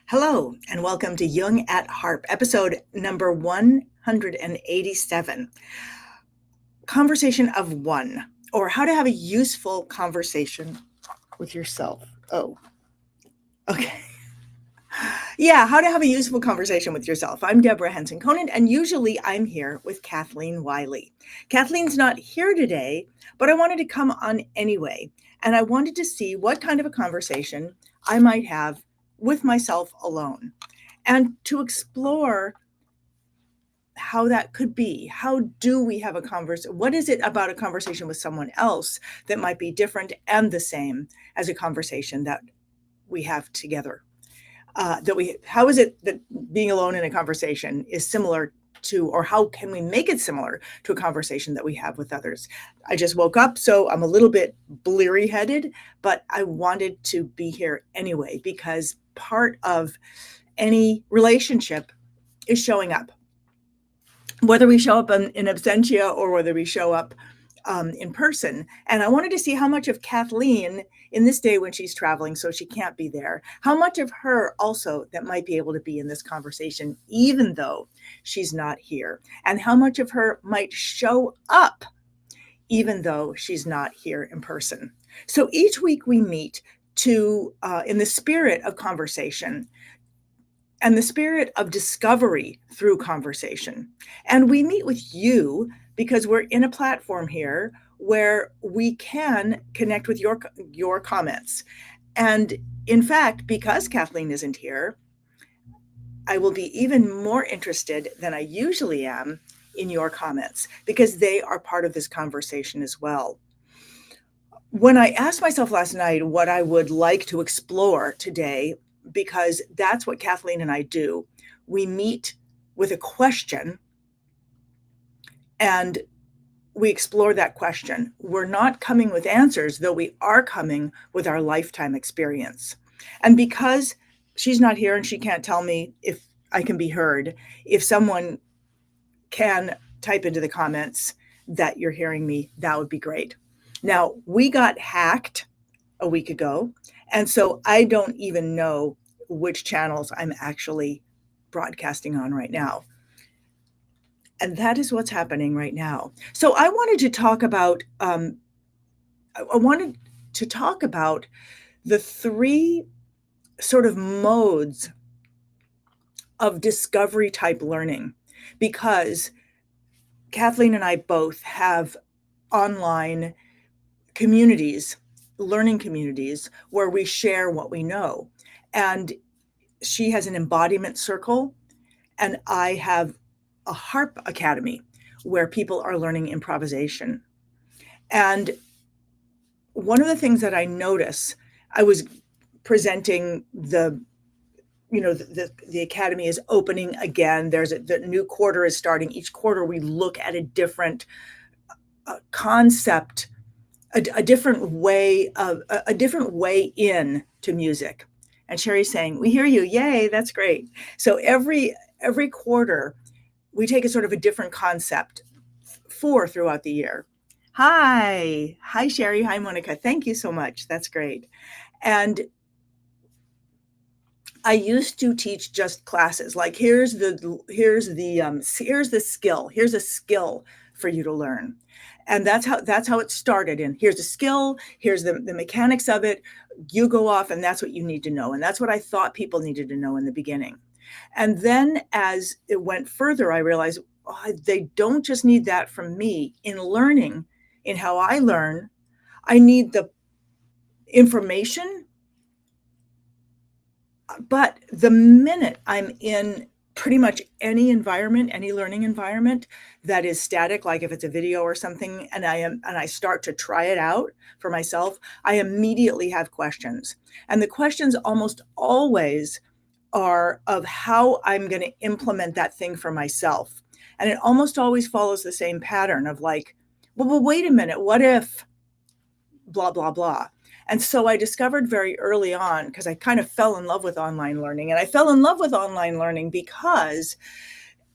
Hello, and welcome to Jung at Harp, episode number 187. Conversation of one, or how to have a useful conversation with yourself. Oh, okay. Yeah, how to have a useful conversation with yourself. I'm Deborah Henson-Conant, and usually I'm here with Kathleen Wiley. Kathleen's not here today, but I wanted to come on anyway, and I wanted to see what kind of a conversation I might have with myself alone, and to explore how that could be. How do we have a conversation? What is it about a conversation with someone else that might be different and the same as a conversation that we have together? How is it that being alone in a conversation is similar to, or how can we make it similar to a conversation that we have with others? I just woke up, so I'm a little bit bleary headed, but I wanted to be here anyway, because part of any relationship is showing up. Whether we show up in absentia or whether we show up in person. And I wanted to see how much of Kathleen in this day when she's traveling, so she can't be there, how much of her also that might be able to be in this conversation, even though she's not here, and how much of her might show up, even though she's not here in person. So each week we meet to, in the spirit of conversation, and the spirit of discovery through conversation. And we meet with you because we're in a platform here where we can connect with your comments. And in fact, because Kathleen isn't here, I will be even more interested than I usually am in your comments, because they are part of this conversation as well. When I asked myself last night what I would like to explore today, because that's what Kathleen and I do. We meet with a question and we explore that question. We're not coming with answers, though we are coming with our lifetime experience. And because she's not here and she can't tell me if I can be heard, if someone can type into the comments that you're hearing me, that would be great. Now, we got hacked a week ago, and so I don't even know which channels I'm actually broadcasting on right now. And that is what's happening right now. So I wanted to talk about the three sort of modes of discovery type learning, because Kathleen and I both have online communities, learning communities, where we share what we know. And she has an embodiment circle, and I have a harp academy where people are learning improvisation. And one of the things that I notice, I was presenting the academy is opening again. The new quarter is starting. Each quarter we look at a different concept, a different way in to music. And Sherry's saying, "We hear you. Yay, that's great." So every quarter, we take a sort of a different concept throughout the year. Hi, Sherry. Hi, Monica. Thank you so much. That's great. And I used to teach just classes like here's the skill. Here's a skill for you to learn. And that's how it started. And here's a skill, here's the mechanics of it. You go off and that's what you need to know. And that's what I thought people needed to know in the beginning. And then as it went further, I realized they don't just need that from me in learning, in how I learn. I need the information. But the minute I'm in pretty much any environment, any learning environment that is static, like if it's a video or something, and I start to try it out for myself, I immediately have questions. And the questions almost always are of how I'm going to implement that thing for myself. And it almost always follows the same pattern of like, well, wait a minute, what if blah, blah, blah. And so I discovered very early on, because I kind of fell in love with online learning. And I fell in love with online learning because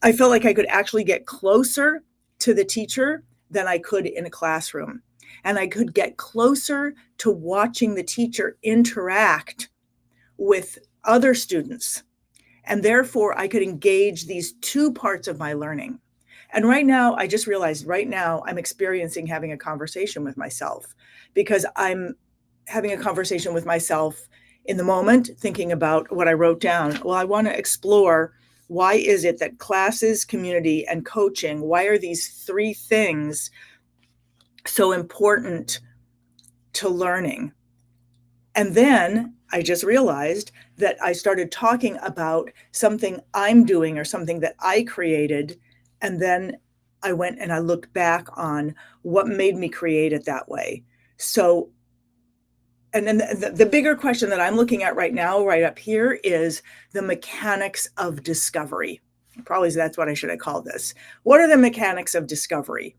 I felt like I could actually get closer to the teacher than I could in a classroom. And I could get closer to watching the teacher interact with other students. And therefore, I could engage these two parts of my learning. And right now, I just realized right now I'm experiencing having a conversation with myself, because I'm having a conversation with myself in the moment, thinking about what I wrote down. Well, I want to explore, why is it that classes, community, and coaching, why are these three things so important to learning? And then I just realized that I started talking about something I'm doing or something that I created. And then I went and I looked back on what made me create it that way. So, and then the bigger question that I'm looking at right now, right up here, is the mechanics of discovery. Probably that's what I should have called this. What are the mechanics of discovery?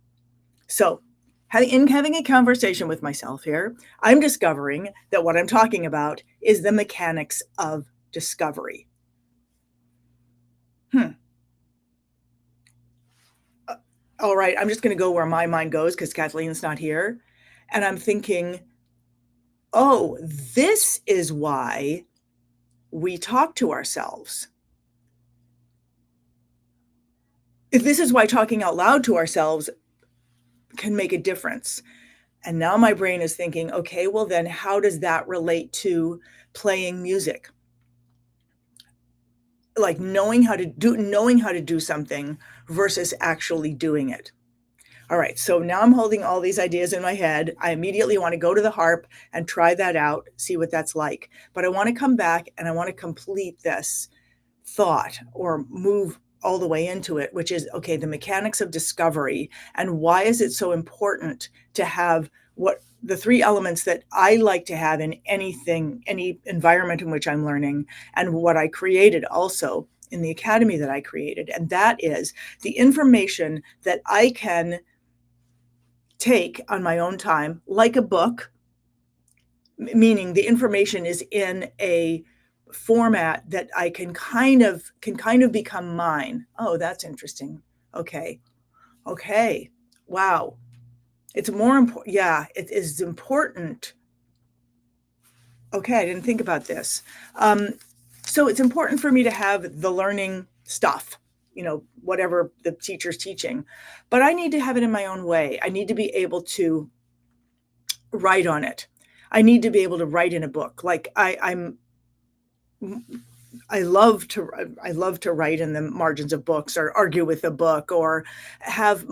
So, having a conversation with myself here, I'm discovering that what I'm talking about is the mechanics of discovery. All right, I'm just going to go where my mind goes because Kathleen's not here. And I'm thinking, oh, this is why we talk to ourselves. This is why talking out loud to ourselves can make a difference. And now my brain is thinking, okay, well then how does that relate to playing music? Like knowing how to do something versus actually doing it. All right, so now I'm holding all these ideas in my head. I immediately want to go to the harp and try that out, see what that's like. But I want to come back and I want to complete this thought or move all the way into it, which is, okay, the mechanics of discovery, and why is it so important to have what the three elements that I like to have in anything, any environment in which I'm learning, and what I created also in the academy that I created. And that is the information that I can take on my own time, like a book, meaning the information is in a format that I can kind of become mine. Oh, that's interesting. Okay. Wow. It's more important. Yeah, it is important. Okay, I didn't think about this. So it's important for me to have the learning stuff, whatever the teacher's teaching, but I need to have it in my own way. I need to be able to write on it. I need to be able to write in a book. Like I love to write in the margins of books or argue with the book or have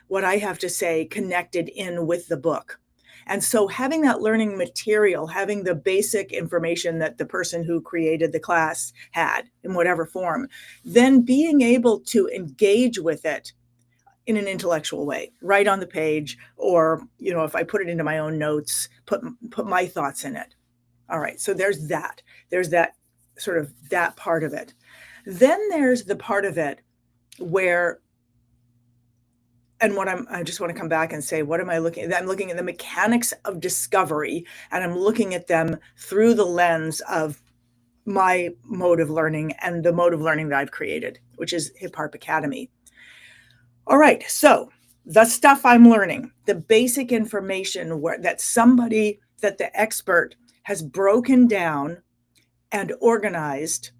what I have to say connected in with the book. And so having that learning material, having the basic information that the person who created the class had in whatever form, then being able to engage with it in an intellectual way, right on the page, or, if I put it into my own notes, put my thoughts in it. All right, so there's that sort of that part of it. Then there's the part of it where, and I just want to come back and say, what am I looking at? I'm looking at the mechanics of discovery, and I'm looking at them through the lens of my mode of learning and the mode of learning that I've created, which is Hip Harp Academy. All right, so the stuff I'm learning, the basic information that the expert has broken down and organized,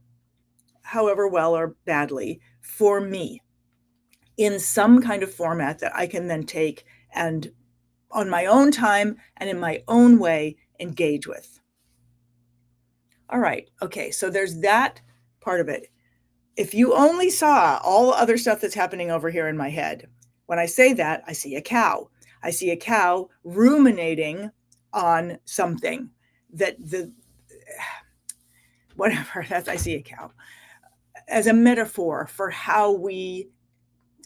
however well or badly, for me in some kind of format that I can then take and on my own time and in my own way engage with. All right, okay, so there's that part of it. If you only saw all the other stuff that's happening over here in my head, when I say that, I see a cow. I see a cow ruminating on something I see a cow as a metaphor for how we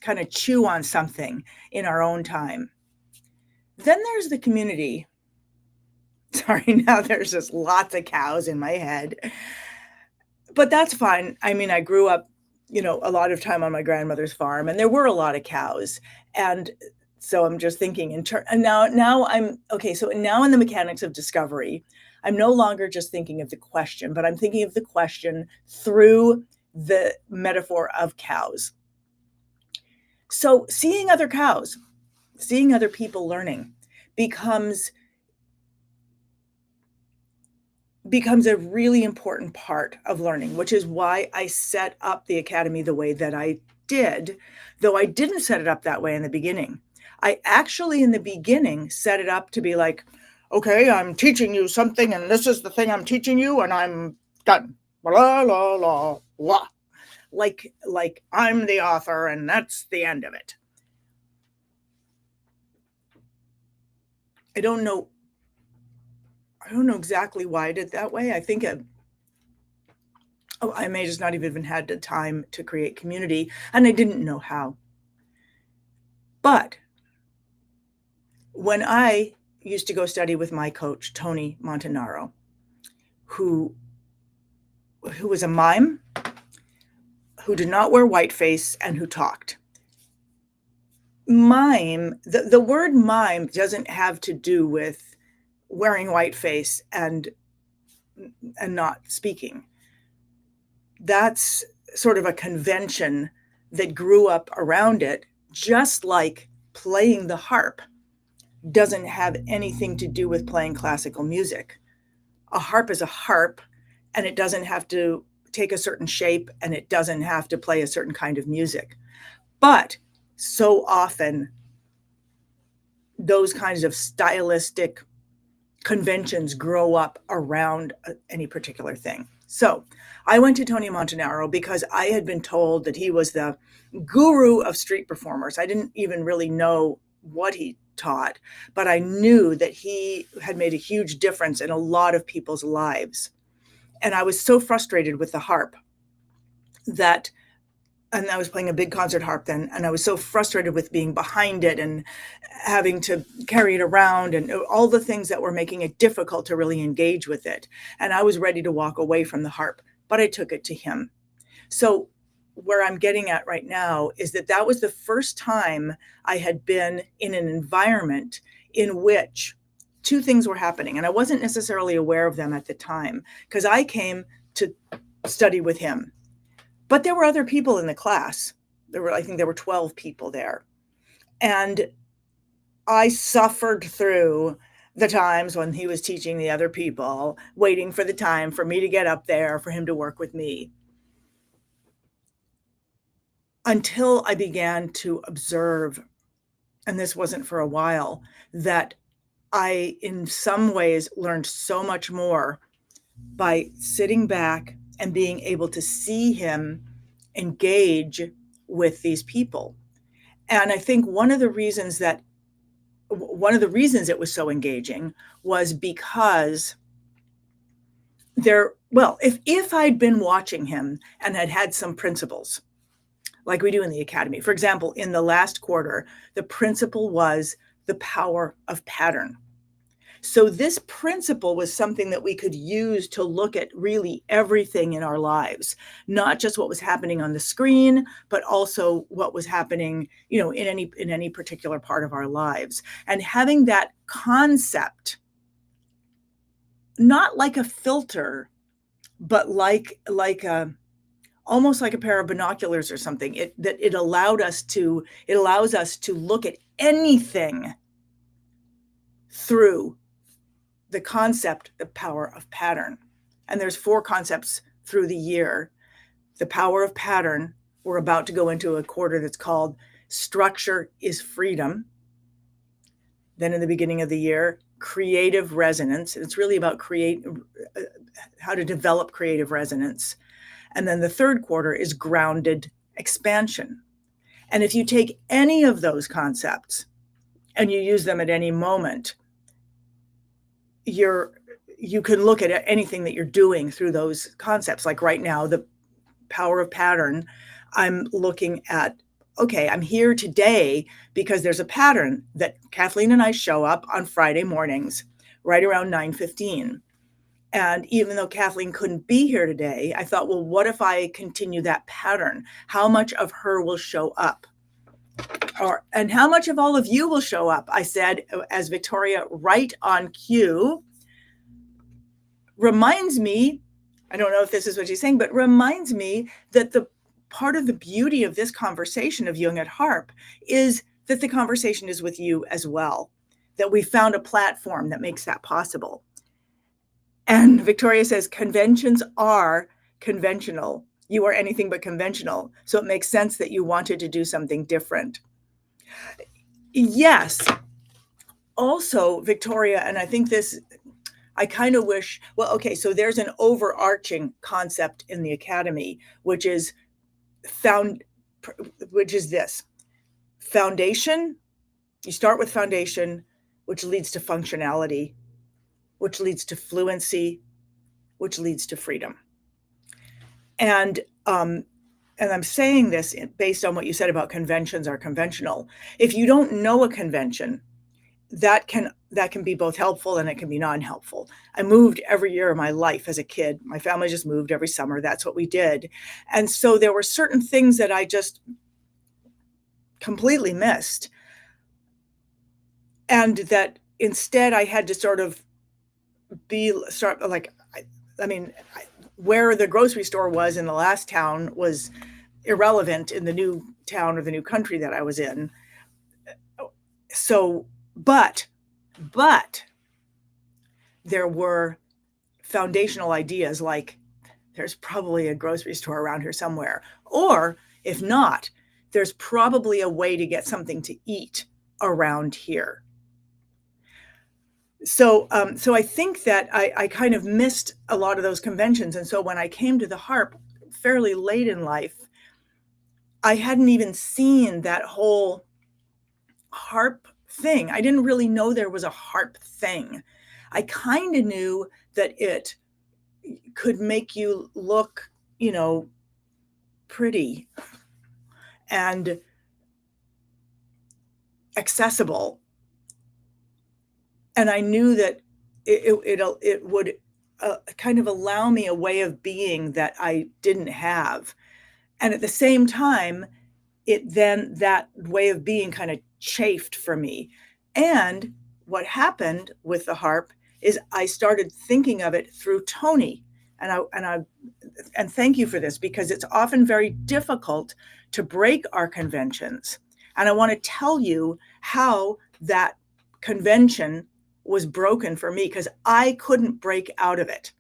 kind of chew on something in our own time. Then there's the community. Sorry, now there's just lots of cows in my head. But that's fine. I mean, I grew up, a lot of time on my grandmother's farm, and there were a lot of cows. And so I'm just thinking and now I'm okay. So now in the mechanics of discovery, I'm no longer just thinking of the question, but I'm thinking of the question through the metaphor of cows. So seeing other cows, seeing other people learning becomes becomes a really important part of learning, which is why I set up the academy the way that I did, though I didn't set it up that way in the beginning. I actually, in the beginning, set it up to be like, okay, I'm teaching you something, and this is the thing I'm teaching you, and I'm done. La, la, la, la. Like I'm the author, and that's the end of it. I don't know exactly why I did it that way. I think I may just not even had the time to create community, and I didn't know how. But when I used to go study with my coach, Tony Montanaro, who was a mime, who did not wear whiteface, and who talked. Mime, the word mime doesn't have to do with wearing whiteface and not speaking. That's sort of a convention that grew up around it, just like playing the harp doesn't have anything to do with playing classical music. A harp is a harp, and it doesn't have to take a certain shape, and it doesn't have to play a certain kind of music. But so often, those kinds of stylistic conventions grow up around any particular thing. So I went to Tony Montanaro because I had been told that he was the guru of street performers. I didn't even really know what he taught, but I knew that he had made a huge difference in a lot of people's lives. And I was so frustrated with the harp that, and I was playing a big concert harp then, and I was so frustrated with being behind it and having to carry it around and all the things that were making it difficult to really engage with it. And I was ready to walk away from the harp, but I took it to him. So where I'm getting at right now is that was the first time I had been in an environment in which two things were happening. And I wasn't necessarily aware of them at the time because I came to study with him. But there were other people in the class. I think there were 12 people there. And I suffered through the times when he was teaching the other people, waiting for the time for me to get up there, for him to work with me. Until I began to observe, and this wasn't for a while, that I, in some ways, learned so much more by sitting back and being able to see him engage with these people. And I think one of the reasons it was so engaging was because if I'd been watching him and had some principles, like we do in the academy. For example, in the last quarter, the principle was the power of pattern. So this principle was something that we could use to look at really everything in our lives, not just what was happening on the screen, but also what was happening, in any particular part of our lives. And having that concept, not like a filter, but like almost like a pair of binoculars or something, it allows us to look at anything through the concept, the power of pattern. And there's 4 concepts through the year. The power of pattern, we're about to go into a quarter that's called Structure is Freedom. Then in the beginning of the year, creative resonance. It's really about how to develop creative resonance. And then the third quarter is grounded expansion. And if you take any of those concepts and you use them at any moment, you can look at anything that you're doing through those concepts. Like right now, the power of pattern, I'm looking at, okay, I'm here today because there's a pattern that Kathleen and I show up on Friday mornings, right around 9:15. And even though Kathleen couldn't be here today, I thought, well, what if I continue that pattern? How much of her will show up? And how much of all of you will show up? I said, as Victoria, right on cue, reminds me, I don't know if this is what she's saying, but reminds me that the part of the beauty of this conversation of Jung at Harp is that the conversation is with you as well, that we found a platform that makes that possible. And Victoria says, conventions are conventional. You are anything but conventional. So it makes sense that you wanted to do something different. Yes. Also, Victoria, and I think this, I kind of wish, well, okay, so there's an overarching concept in the academy, which is this foundation. You start with foundation, which leads to functionality, which leads to fluency, which leads to freedom. And I'm saying this based on what you said about conventions are conventional. If you don't know a convention, that can be both helpful and it can be non-helpful. I moved every year of my life as a kid. My family just moved every summer. That's what we did. And so there were certain things that I just completely missed. And that instead I had to sort of where the grocery store was in the last town was irrelevant in the new town or the new country that I was in. So, but there were foundational ideas like there's probably a grocery store around here somewhere, or if not, there's probably a way to get something to eat around here. So I think that I kind of missed a lot of those conventions. And so when I came to the harp fairly late in life, I hadn't even seen that whole harp thing. I didn't really know there was a harp thing. I kind of knew that it could make you look, pretty and accessible. And I knew that it would kind of allow me a way of being that I didn't have. And at the same time, that way of being kind of chafed for me. And what happened with the harp is I started thinking of it through Tony. And thank you for this, because it's often very difficult to break our conventions. And I want to tell you how that convention was broken for me, because I couldn't break out of it.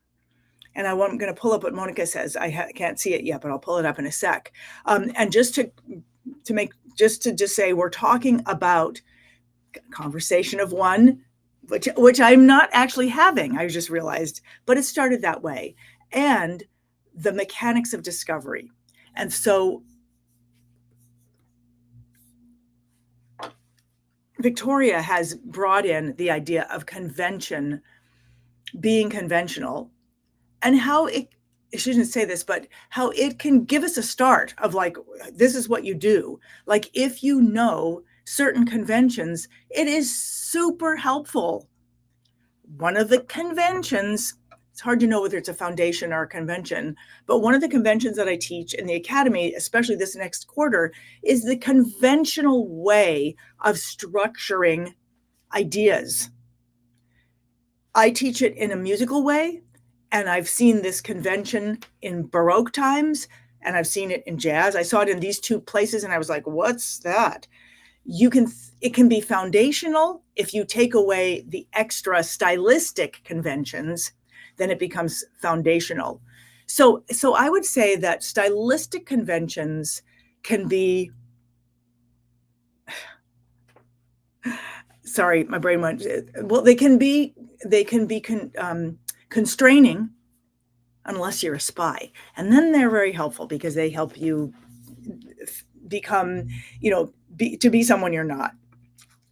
And I'm going to pull up what Monica says. I can't see it yet, but I'll pull it up in a sec. And just to say, we're talking about conversation of one, which I'm not actually having, I just realized, but it started that way, and the mechanics of discovery. And so Victoria has brought in the idea of convention being conventional, and how she didn't say this, but how it can give us a start of like, this is what you do. Like if you know certain conventions, it is super helpful. One of the conventions, it's hard to know whether it's a foundation or a convention, but one of the conventions that I teach in the academy, especially this next quarter, is the conventional way of structuring ideas. I teach it in a musical way, and I've seen this convention in Baroque times, and I've seen it in jazz. I saw it in these two places, and I was like, what's that? It can be foundational. If you take away the extra stylistic conventions, then it becomes foundational. So I would say that stylistic conventions can be, sorry, my brain went, well, they can be constraining unless you're a spy. And then they're very helpful because they help you become, to be someone you're not.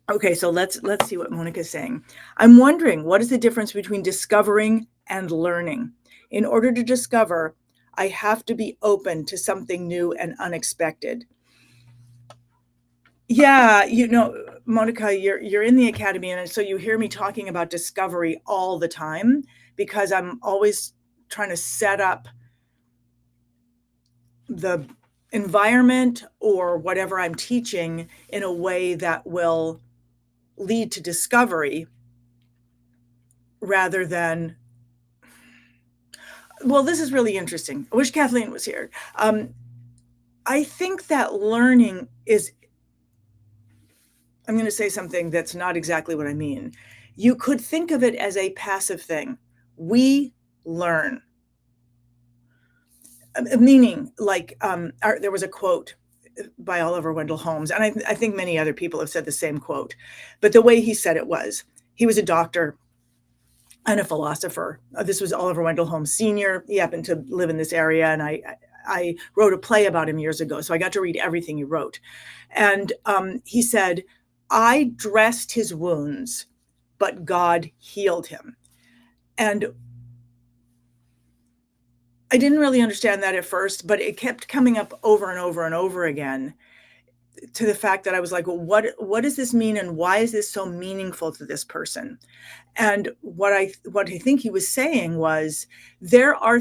Okay, so let's see what Monica's saying. I'm wondering, what is the difference between discovering and learning? In order to discover, I have to be open to something new and unexpected. Yeah, Monica, you're in the academy, and so you hear me talking about discovery all the time, because I'm always trying to set up the environment or whatever I'm teaching in a way that will lead to discovery rather than, well, this is really interesting. I wish Kathleen was here. I think that learning is, I'm going to say something that's not exactly what I mean. You could think of it as a passive thing, we learn. Meaning, like, there was a quote by Oliver Wendell Holmes, and I think many other people have said the same quote, but the way he said it was, he was a doctor and a philosopher. This was Oliver Wendell Holmes Sr. He happened to live in this area, and I wrote a play about him years ago, so I got to read everything he wrote. And he said, I dressed his wounds, but God healed him. And I didn't really understand that at first, but it kept coming up over and over and over again, to the fact that I was like, well, what does this mean, and why is this so meaningful to this person? And what I think he was saying was, there are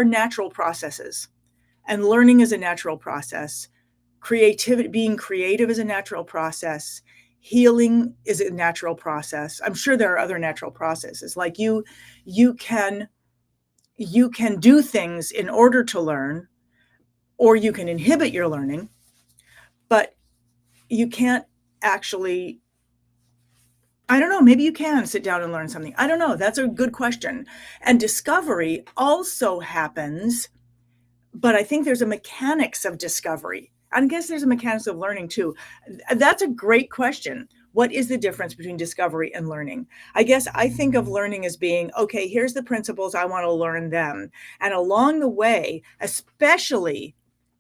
natural processes, and learning is a natural process. Creativity, being creative, is a natural process. Healing is a natural process. I'm sure there are other natural processes. Like you can do things in order to learn, or you can inhibit your learning, but you can't actually, I don't know, maybe you can sit down and learn something. I don't know. That's a good question. And discovery also happens, but I think there's a mechanics of discovery. I guess there's a mechanics of learning too. That's a great question. What is the difference between discovery and learning? I guess I think of learning as being, okay, here's the principles, I want to learn them. And along the way, especially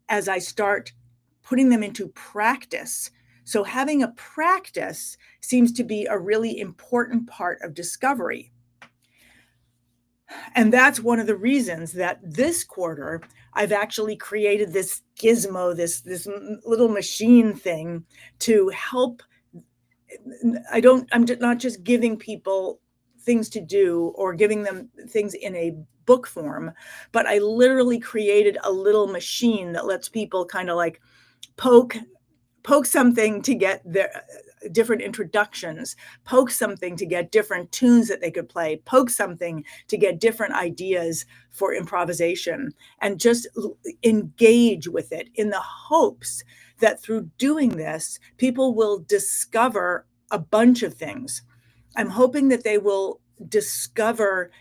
as I start putting them into practice. So having a practice seems to be a really important part of discovery. And that's one of the reasons that this quarter, I've actually created this gizmo, this little machine thing to help. I'm not just giving people things to do or giving them things in a book form, but I literally created a little machine that lets people kind of like poke something to get their different introductions, poke something to get different tunes that they could play, poke something to get different ideas for improvisation, and just engage with it in the hopes that through doing this, people will discover a bunch of things. I'm hoping that they will discover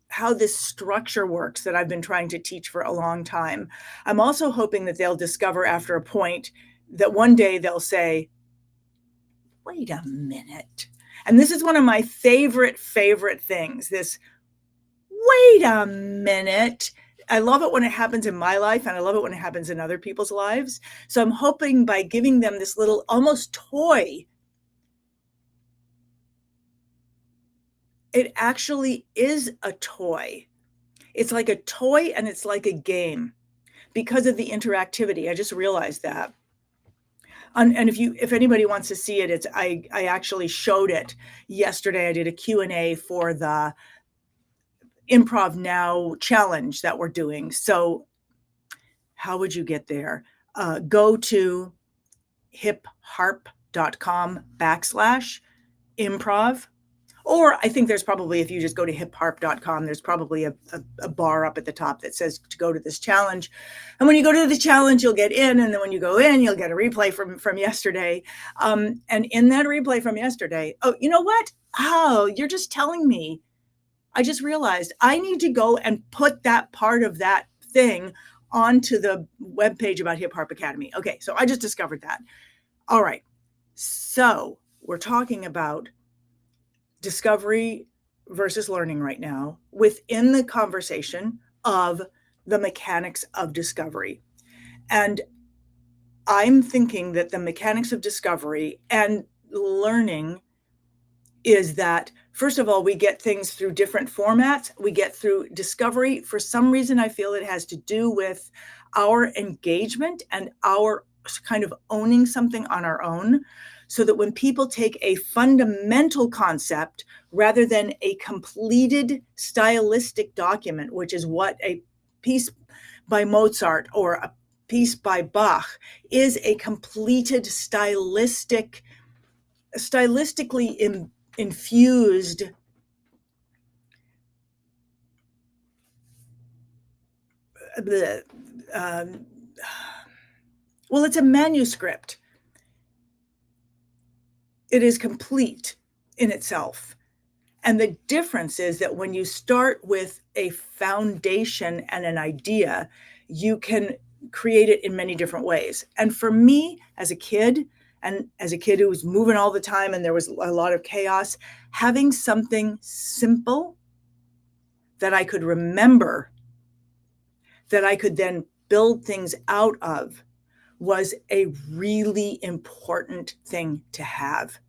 how this structure works that I've been trying to teach for a long time. I'm also hoping that they'll discover after a point that one day they'll say, wait a minute. And this is one of my favorite things, this, wait a minute. I love it when it happens in my life, and I love it when it happens in other people's lives. So I'm hoping by giving them this little almost toy, it actually is a toy. It's like a toy and it's like a game because of the interactivity. I just realized that. And if anybody wants to see it, I actually showed it yesterday. I did a Q&A for the Improv Now challenge that we're doing. So how would you get there? Go to hipharp.com/improv. Or I think there's probably, if you just go to hipharp.com, there's probably a bar up at the top that says to go to this challenge. And when you go to the challenge, you'll get in. And then when you go in, you'll get a replay from yesterday. And in that replay from yesterday, oh, you know what? Oh, you're just telling me. I just realized I need to go and put that part of that thing onto the webpage about Hip Harp Academy. Okay, so I just discovered that. All right. So we're talking about discovery versus learning right now within the conversation of the mechanics of discovery. And I'm thinking that the mechanics of discovery and learning is that, first of all, we get things through different formats. We get through discovery. For some reason, I feel it has to do with our engagement and our kind of owning something on our own. So that when people take a fundamental concept rather than a completed stylistic document, which is what a piece by Mozart or a piece by Bach is, a completed stylistically infused well, it's a manuscript. It is complete in itself. And the difference is that when you start with a foundation and an idea, you can create it in many different ways. And for me, as a kid who was moving all the time and there was a lot of chaos, having something simple that I could remember, that I could then build things out of, was a really important thing to have.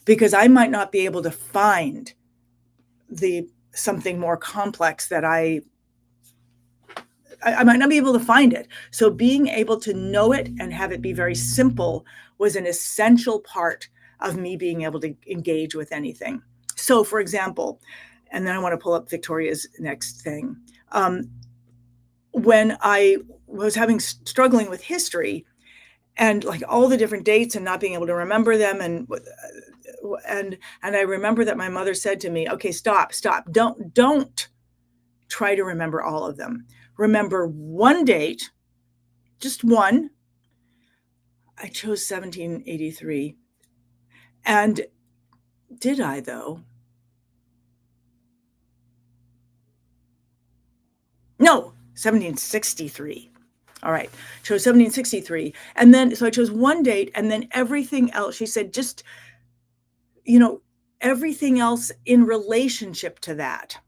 Because I might not be able to find something more complex that I might not be able to find it. So being able to know it and have it be very simple was an essential part of me being able to engage with anything. So for example, and then I want to pull up Victoria's next thing. When I was struggling with history and like all the different dates and not being able to remember them, and I remember that my mother said to me, okay, stop, don't try to remember all of them. Remember one date, just one. I chose 1783. And did I though? No, 1763. All right, chose 1763. And then, so I chose one date, and then everything else, she said, just, everything else in relationship to that.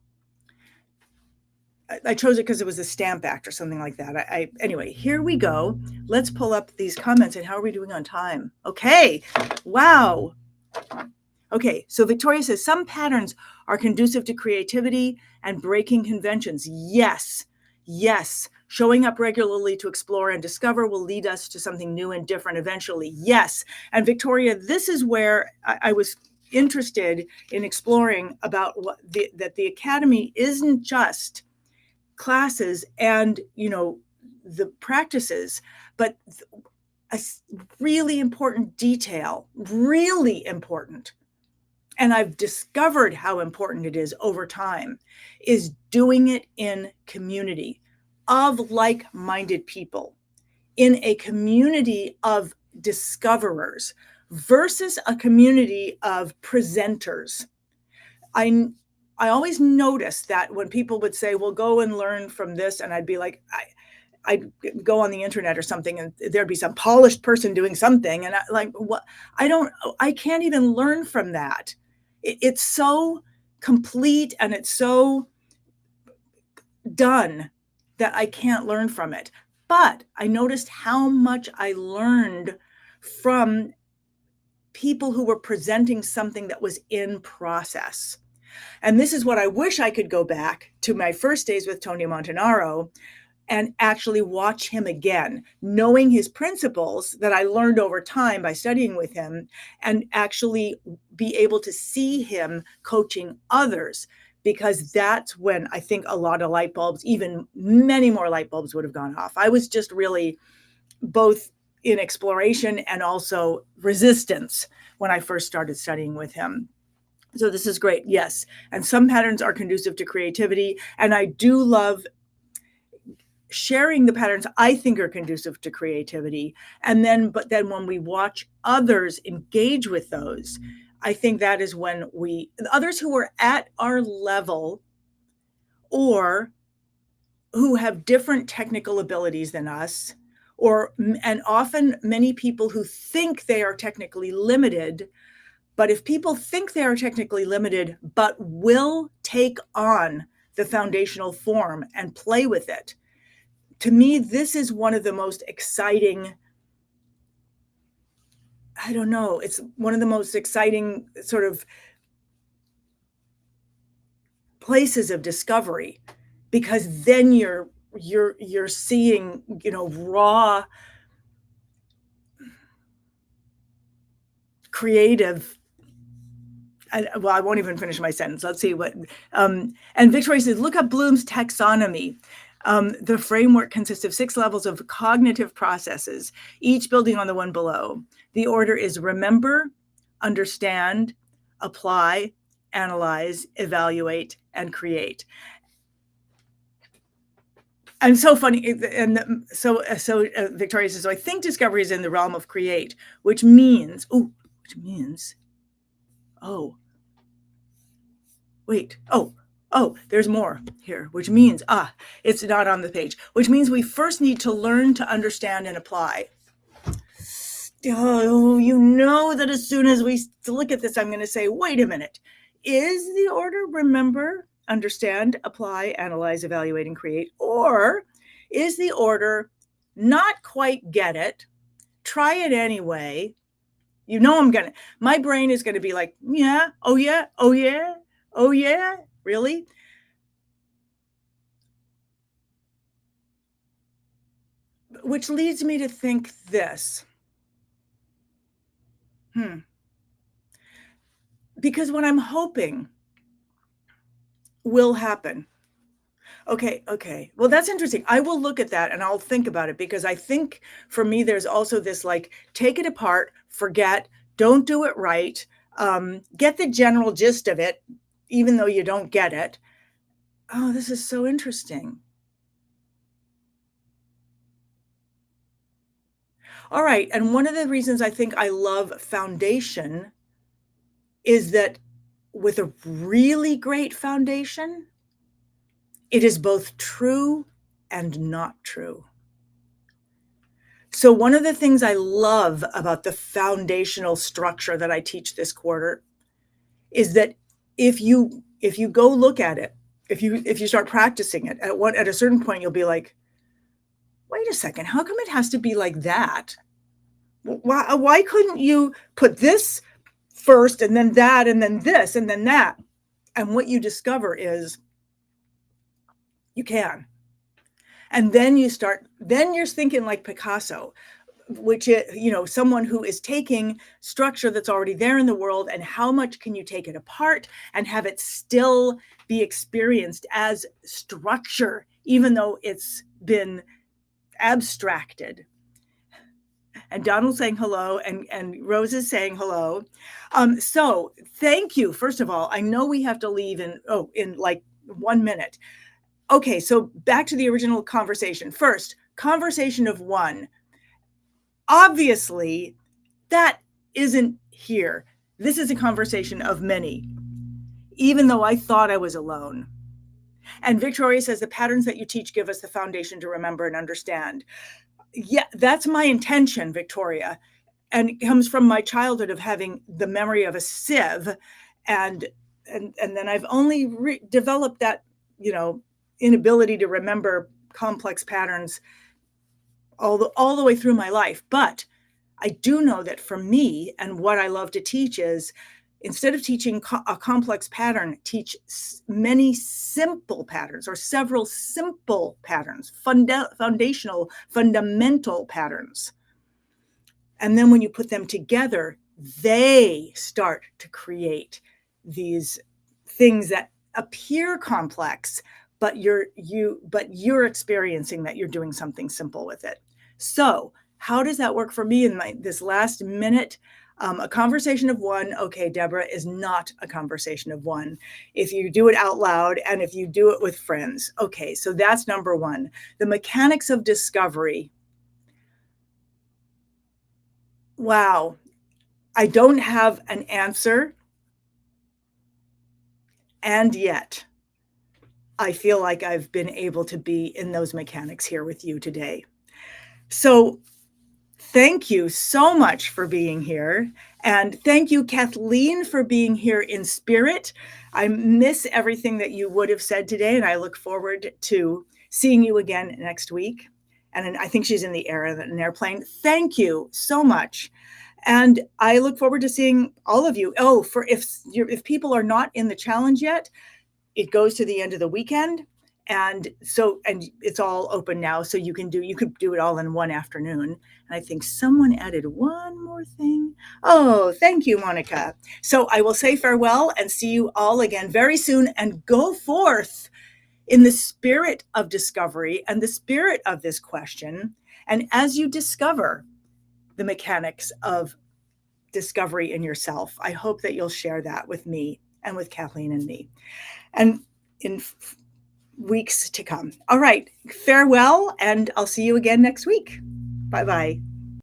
I chose it because it was a Stamp Act or something like that. Anyway, here we go. Let's pull up these comments. And how are we doing on time? Okay. Wow. Okay. So Victoria says some patterns are conducive to creativity and breaking conventions. Yes. Yes. Showing up regularly to explore and discover will lead us to something new and different eventually. Yes. And Victoria, this is where I was interested in exploring about that the Academy isn't just classes and the practices, but a really important detail, really important, and I've discovered how important it is over time, is doing it in community of like-minded people, in a community of discoverers versus a community of presenters. I always noticed that when people would say, well, go and learn from this, and I'd be like, I'd go on the internet or something and there'd be some polished person doing something. And I can't even learn from that. It's so complete and it's so done that I can't learn from it. But I noticed how much I learned from people who were presenting something that was in process. And this is what I wish I could go back to my first days with Tony Montanaro and actually watch him again, knowing his principles that I learned over time by studying with him, and actually be able to see him coaching others, because that's when I think a lot of light bulbs, even many more light bulbs, would have gone off. I was just really both in exploration and also resistance when I first started studying with him. So this is great. Yes. And some patterns are conducive to creativity. And I do love sharing the patterns I think are conducive to creativity. But then when we watch others engage with those, I think that is when others who are at our level or who have different technical abilities than us, and often many people who think they are technically limited. But if people think they are technically limited, but will take on the foundational form and play with it, to me, this is one of the most exciting, it's one of the most exciting sort of places of discovery, because then you're seeing, raw, creative. I won't even finish my sentence. Let's see what. And Victoria says, look up Bloom's taxonomy. The framework consists of 6 levels of cognitive processes, each building on the one below. The order is remember, understand, apply, analyze, evaluate, and create. And so funny. And so Victoria says, so I think discovery is in the realm of create, which means, wait, there's more here, which means, it's not on the page, which means we first need to learn to understand and apply. Oh, you know that as soon as we look at this, I'm going to say, wait a minute. Is the order remember, understand, apply, analyze, evaluate, and create? Or is the order not quite get it, try it anyway? You know, my brain is going to be like, yeah, oh yeah, oh yeah, oh yeah, really? Which leads me to think this. Because what I'm hoping will happen. Okay. Well, that's interesting. I will look at that and I'll think about it, because I think for me, there's also this like, take it apart, forget, don't do it right, get the general gist of it, even though you don't get it. Oh, this is so interesting. All right. And one of the reasons I think I love foundation is that with a really great foundation, it is both true and not true. So one of the things I love about the foundational structure that I teach this quarter is that if you go look at it, if you start practicing it at a certain point, you'll be like, wait a second, how come it has to be like that? Why couldn't you put this first and then that and then this and then that? And what you discover is you can. And then you're thinking like Picasso, which is, someone who is taking structure that's already there in the world, and how much can you take it apart and have it still be experienced as structure, even though it's been abstracted. And Donald's saying hello, and Rose is saying hello. So thank you. First of all, I know we have to leave in like 1 minute. Okay, so back to the original conversation. First, conversation of one. Obviously, that isn't here. This is a conversation of many, even though I thought I was alone. And Victoria says the patterns that you teach give us the foundation to remember and understand. Yeah, that's my intention, Victoria. And it comes from my childhood of having the memory of a sieve. And then I've only developed that, inability to remember complex patterns all the way through my life. But I do know that for me, and what I love to teach is, instead of teaching a complex pattern, teach many simple patterns, or several simple patterns, fundamental patterns. And then when you put them together, they start to create these things that appear complex, but you're experiencing that you're doing something simple with it. So how does that work for me in this last minute? A conversation of one. Okay, Deborah, is not a conversation of one if you do it out loud and if you do it with friends. Okay, so that's number one. The mechanics of discovery. Wow, I don't have an answer. And yet, I feel like I've been able to be in those mechanics here with you today. So thank you so much for being here. And thank you, Kathleen, for being here in spirit. I miss everything that you would have said today, and I look forward to seeing you again next week. And I think she's in the air in an airplane. Thank you so much. And I look forward to seeing all of you. Oh, if people are not in the challenge yet, it goes to the end of the weekend. And it's all open now. So you could do it all in one afternoon. And I think someone added one more thing. Oh, thank you, Monica. So I will say farewell and see you all again very soon, and go forth in the spirit of discovery and the spirit of this question. And as you discover the mechanics of discovery in yourself, I hope that you'll share that with me and with Kathleen and me, and in weeks to come. All right, farewell, and I'll see you again next week. Bye-bye.